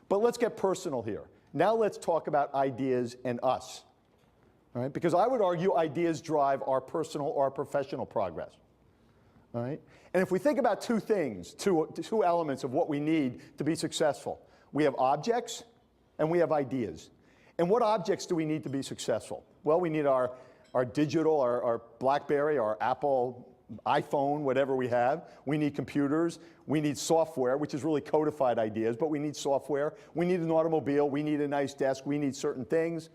But let's get personal here. Now let's talk about ideas and us. All right? Because I would argue ideas drive our personal or our professional progress. All right? And if we think about two things, two elements of what we need to be successful, we have objects and we have ideas. And what objects do we need to be successful? Well, we need our digital, our BlackBerry, our Apple, iPhone, whatever we have. We need computers. We need software, which is really codified ideas, but we need software. We need an automobile. We need a nice desk. We need certain things.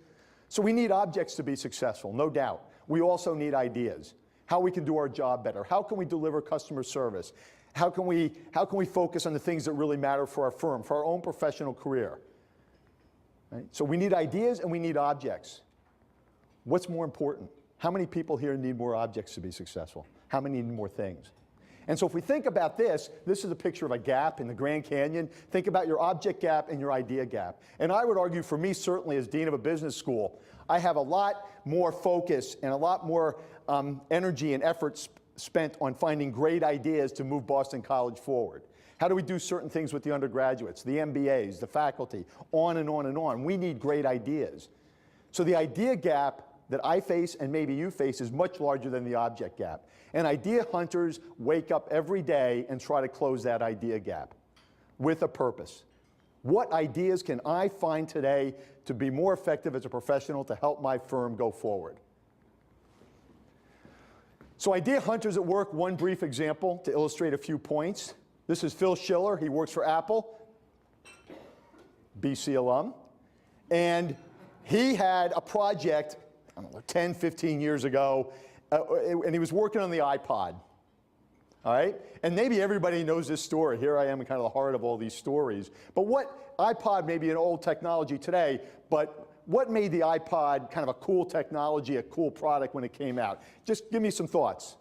So we need objects to be successful, no doubt. We also need ideas. How we can do our job better. How can we deliver customer service? How can we focus on the things that really matter for our firm, for our own professional career? Right? So we need ideas and we need objects. What's more important? How many people here need more objects to be successful? How many need more things? And so if we think about this, this is a picture of a gap in the Grand Canyon. Think about your object gap and your idea gap. And I would argue for me, certainly as dean of a business school, I have a lot more focus and a lot more energy and effort spent on finding great ideas to move Boston College forward. How do we do certain things with the undergraduates, the MBAs, the faculty, on and on and on? We need great ideas. So the idea gap that I face and maybe you face is much larger than the object gap. And idea hunters wake up every day and try to close that idea gap with a purpose. What ideas can I find today to be more effective as a professional to help my firm go forward? So idea hunters at work, one brief example to illustrate a few points. This is Phil Schiller. He works for Apple, BC alum. And he had a project, I don't know, 10, 15 years ago, and he was working on the iPod. All right? And maybe everybody knows this story. Here I am in kind of the heart of all these stories. But what iPod may be an old technology today, but what made the iPod kind of a cool technology, a cool product when it came out? Just give me some thoughts.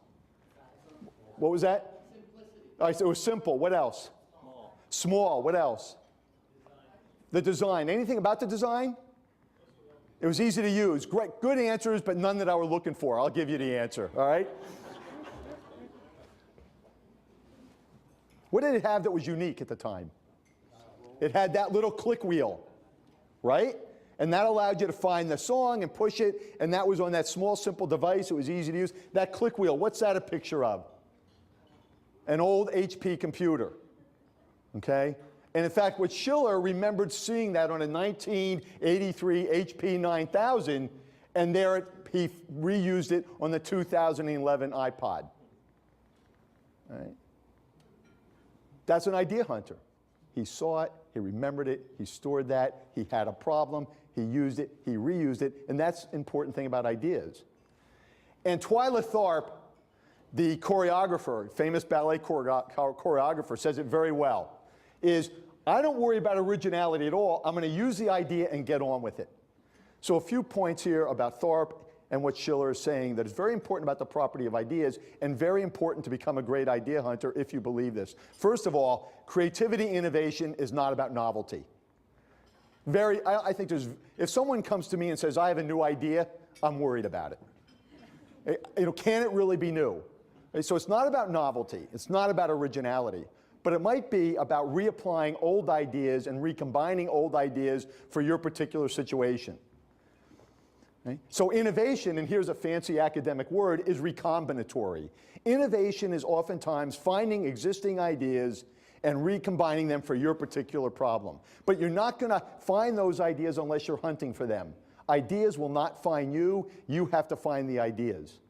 What was that? Simplicity. All right, so it was simple. What else? Small. Small. What else? Design. The design. Anything about the design? It was easy to use. Great, good answers, but none that I were looking for. I'll give you the answer, all right? What did it have that was unique at the time? It had that little click wheel, right? And that allowed you to find the song and push it, and that was on that small, simple device. It was easy to use. That click wheel, what's that a picture of? An old HP computer, okay? And in fact, what Schiller remembered seeing that on a 1983 HP 9000, and there he reused it on the 2011 iPod. All right? That's an idea hunter. He saw it, he remembered it, he stored that, he had a problem, he used it, he reused it, and that's the important thing about ideas. And Twyla Tharp, the choreographer, famous ballet choreographer, says it very well, is I don't worry about originality at all. I'm going to use the idea and get on with it. So a few points here about Tharp and what Schiller is saying that is very important about the property of ideas and very important to become a great idea hunter if you believe this. First of all, creativity innovation is not about novelty. I think if someone comes to me and says, I have a new idea, I'm worried about it. Can it really be new? So it's not about novelty. It's not about originality. But it might be about reapplying old ideas and recombining old ideas for your particular situation. Okay? So innovation, and here's a fancy academic word, is recombinatory. Innovation is oftentimes finding existing ideas and recombining them for your particular problem. But you're not going to find those ideas unless you're hunting for them. Ideas will not find you. You have to find the ideas.